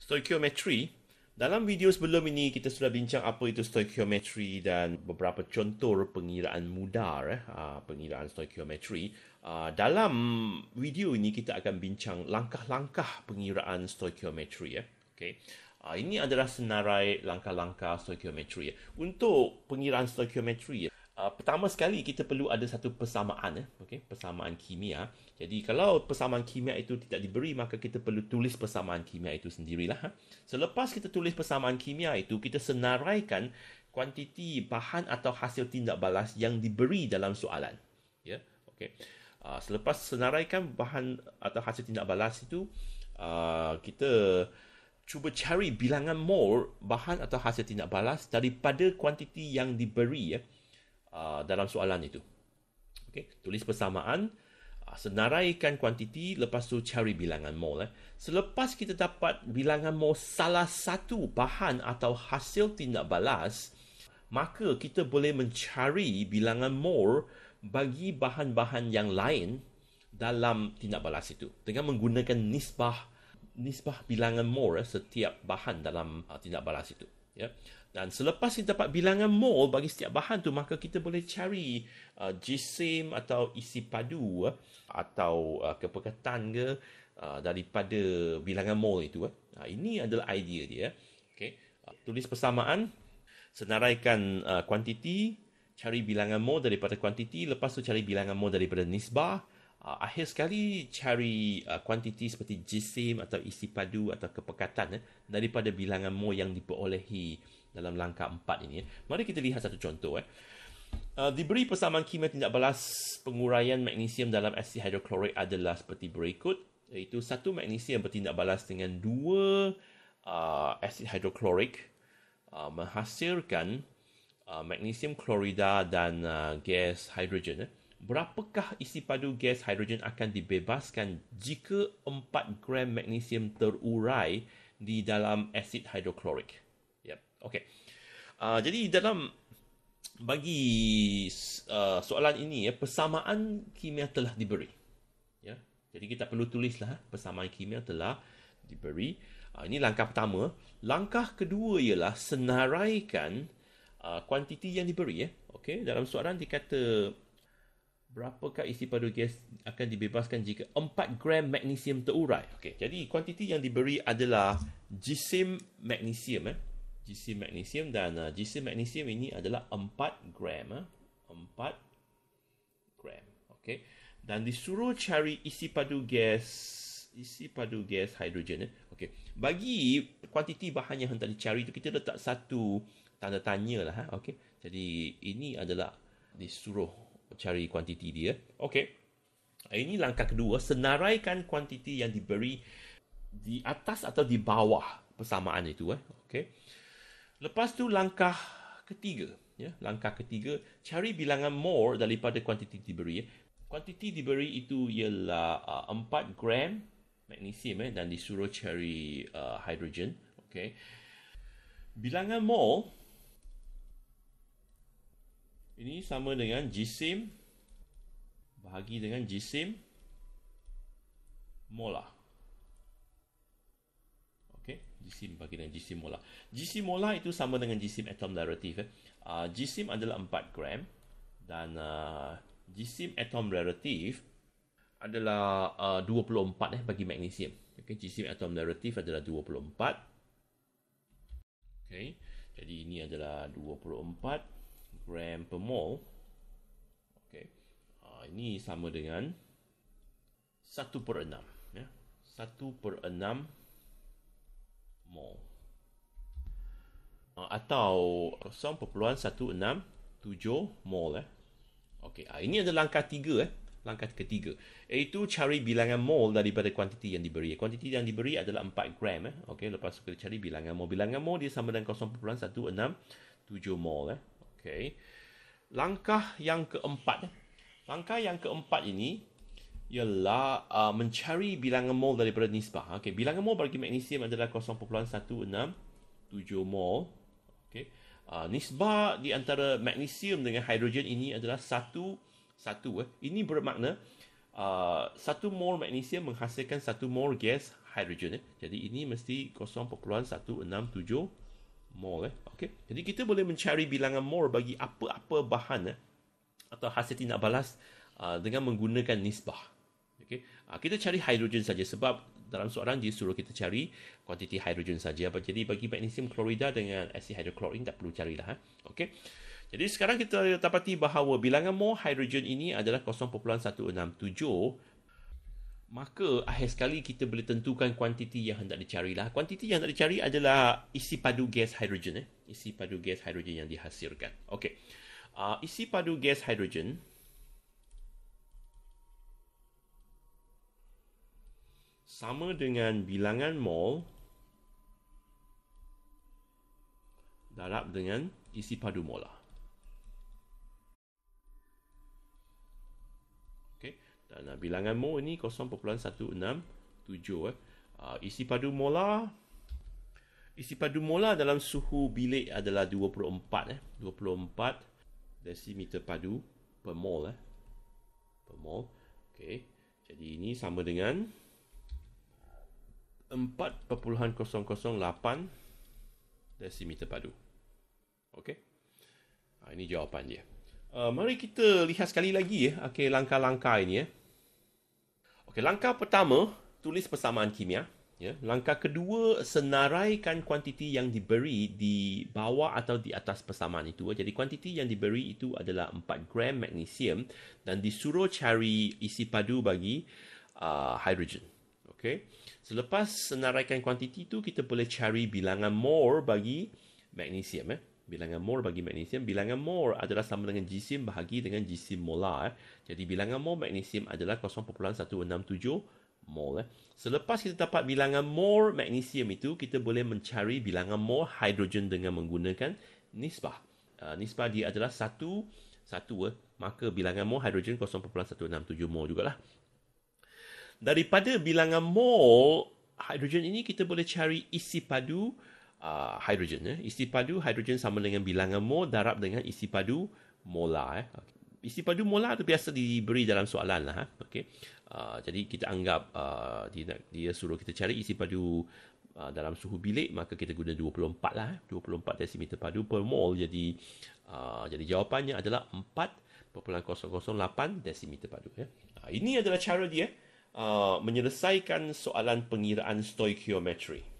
Stoichiometry. Dalam video sebelum ini kita sudah bincang apa itu stoichiometry dan beberapa contoh pengiraan mudar, pengiraan stoichiometry. Dalam video ini kita akan bincang langkah-langkah pengiraan stoichiometry. Okay. Ini adalah senarai langkah-langkah stoichiometry. Untuk pengiraan stoichiometry, pertama sekali kita perlu ada satu persamaan, okay? Persamaan kimia. Jadi kalau persamaan kimia itu tidak diberi, maka kita perlu tulis persamaan kimia itu sendirilah. Selepas kita tulis persamaan kimia itu, kita senaraikan kuantiti bahan atau hasil tindak balas yang diberi dalam soalan. Ya, okay. Selepas senaraikan bahan atau hasil tindak balas itu, kita cuba cari bilangan mol bahan atau hasil tindak balas daripada kuantiti yang diberi dalam soalan itu. Okay. Tulis persamaan, senaraikan kuantiti, lepas tu cari bilangan mol. Selepas kita dapat bilangan mol salah satu bahan atau hasil tindak balas, maka kita boleh mencari bilangan mol bagi bahan-bahan yang lain dalam tindak balas itu dengan menggunakan nisbah bilangan mol setiap bahan dalam tindak balas itu. Ya. Dan selepas kita dapat bilangan mol bagi setiap bahan tu, maka kita boleh cari jisim atau isi padu atau kepekatan ke daripada bilangan mol itu. Ini adalah idea dia. Okay. Tulis persamaan, senaraikan kuantiti, cari bilangan mol daripada kuantiti, lepas tu cari bilangan mol daripada nisbah. Akhir sekali cari kuantiti seperti jisim atau isi padu atau kepekatan daripada bilangan mol yang diperolehi dalam langkah 4 ini. Mari kita lihat satu contoh. Diberi persamaan kimia tindak balas penguraian magnesium dalam asid hidroklorik adalah seperti berikut, iaitu satu magnesium bertindak balas dengan 2 asid hidroklorik menghasilkan magnesium klorida dan gas hidrogen. Berapakah isi padu gas hidrogen akan dibebaskan jika 4 gram magnesium terurai di dalam asid hidroklorik? Yep. Okay. Jadi dalam bagi soalan ini, persamaan kimia telah diberi. Ya. Jadi kita perlu tulislah persamaan kimia telah diberi. Ini langkah pertama. Langkah kedua ialah senaraikan kuantiti yang diberi. Okay. Dalam soalan dikata berapakah isi padu gas akan dibebaskan jika 4 gram magnesium terurai. Okay. Jadi kuantiti yang diberi adalah jisim magnesium. Jisim magnesium dan jisim magnesium ini adalah 4 gram. 4 gram. Okay. Dan disuruh cari isi padu gas hidrogen. Okay. Bagi kuantiti bahan yang hendak dicari itu, kita letak satu tanda tanya lah. Okay. Jadi ini adalah disuruh cari kuantiti dia. Okey. Ini langkah kedua, senaraikan kuantiti yang diberi di atas atau di bawah persamaan itu. Okey. Lepas tu langkah ketiga, langkah ketiga, cari bilangan mol daripada kuantiti diberi. Kuantiti diberi itu ialah 4 gram magnesium dan disuruh cari hidrogen. Okey. Bilangan mol ini sama dengan jisim bahagi dengan jisim molar. Okey, jisim bahagi dengan jisim molar. Jisim molar itu sama dengan jisim atom relatif. Jisim adalah 4 gram dan jisim atom relatif adalah 24 bagi magnesium. Okey, jisim atom relatif adalah 24. Okey, jadi ini adalah 24 gram per mol. Okay. Ini sama dengan 1/6. 1/6 mol. Atau 0.167 mol. Okay. Ini adalah langkah 3. Langkah ketiga, iaitu cari bilangan mol daripada kuantiti yang diberi. Kuantiti yang diberi adalah 4 gram. Okay. Lepas kita cari bilangan mol. Bilangan mol dia sama dengan 0.167 mol. Okay. Langkah yang keempat. Langkah yang keempat ini ialah mencari bilangan mol daripada nisbah. Okay. Bilangan mol bagi magnesium adalah 0.167 mol. Okay. Nisbah di antara magnesium dengan hidrogen ini adalah 1. Ini bermakna 1 mol magnesium menghasilkan 1 mol gas hidrogen. Jadi ini mesti 0.167 mol. Okey. Jadi kita boleh mencari bilangan mol bagi apa-apa bahan atau hasil tindak balas dengan menggunakan nisbah. Okey. Kita cari hidrogen saja sebab dalam soalan dia suruh kita cari kuantiti hidrogen saja. Jadi bagi magnesium klorida dengan asid hidroklorin tak perlu carilah. Okey. Jadi sekarang kita dapati bahawa bilangan mol hidrogen ini adalah 0.167. Maka akhir sekali kita boleh tentukan kuantiti yang hendak dicarilah. Kuantiti yang hendak dicari adalah isi padu gas hidrogen. Isi padu gas hidrogen yang dihasilkan. Okey. Isi padu gas hidrogen sama dengan bilangan mol darab dengan isi padu molar. Dan bilangan mol ini 0.167. Isi padu molar dalam suhu bilik adalah 24 desimeter padu per mol. Okey. Jadi ini sama dengan 4.008 desimeter padu. Okey. Ini jawapan dia. Mari kita lihat sekali lagi okey, langkah-langkah ini Okey, langkah pertama, tulis persamaan kimia. Langkah kedua, senaraikan kuantiti yang diberi di bawah atau di atas persamaan itu. Jadi kuantiti yang diberi itu adalah 4 gram magnesium dan disuruh cari isi padu bagi hidrogen. Okey. Selepas senaraikan kuantiti itu, kita boleh cari bilangan mol bagi magnesium. Bilangan mol bagi magnesium. Bilangan mol adalah sama dengan jisim bahagi dengan jisim molar. Jadi bilangan mol magnesium adalah 0.167 mol. Selepas kita dapat bilangan mol magnesium itu, kita boleh mencari bilangan mol hidrogen dengan menggunakan nisbah. Nisbah dia adalah 1, maka bilangan mol hidrogen 0.167 mol jugalah. Daripada bilangan mol hidrogen ini, kita boleh cari isi padu hidrogen. Isi padu hidrogen sama dengan bilangan mol darab dengan isi padu molar. Isi padu molar itu biasa diberi dalam soalan lah. Okey. Jadi kita anggap dia suruh kita cari isi padu dalam suhu bilik, maka kita guna 24 lah. 24 desimeter padu per mol. Jadi jawapannya adalah 4.008 desimeter padu. Ini adalah cara dia menyelesaikan soalan pengiraan stoikiometri.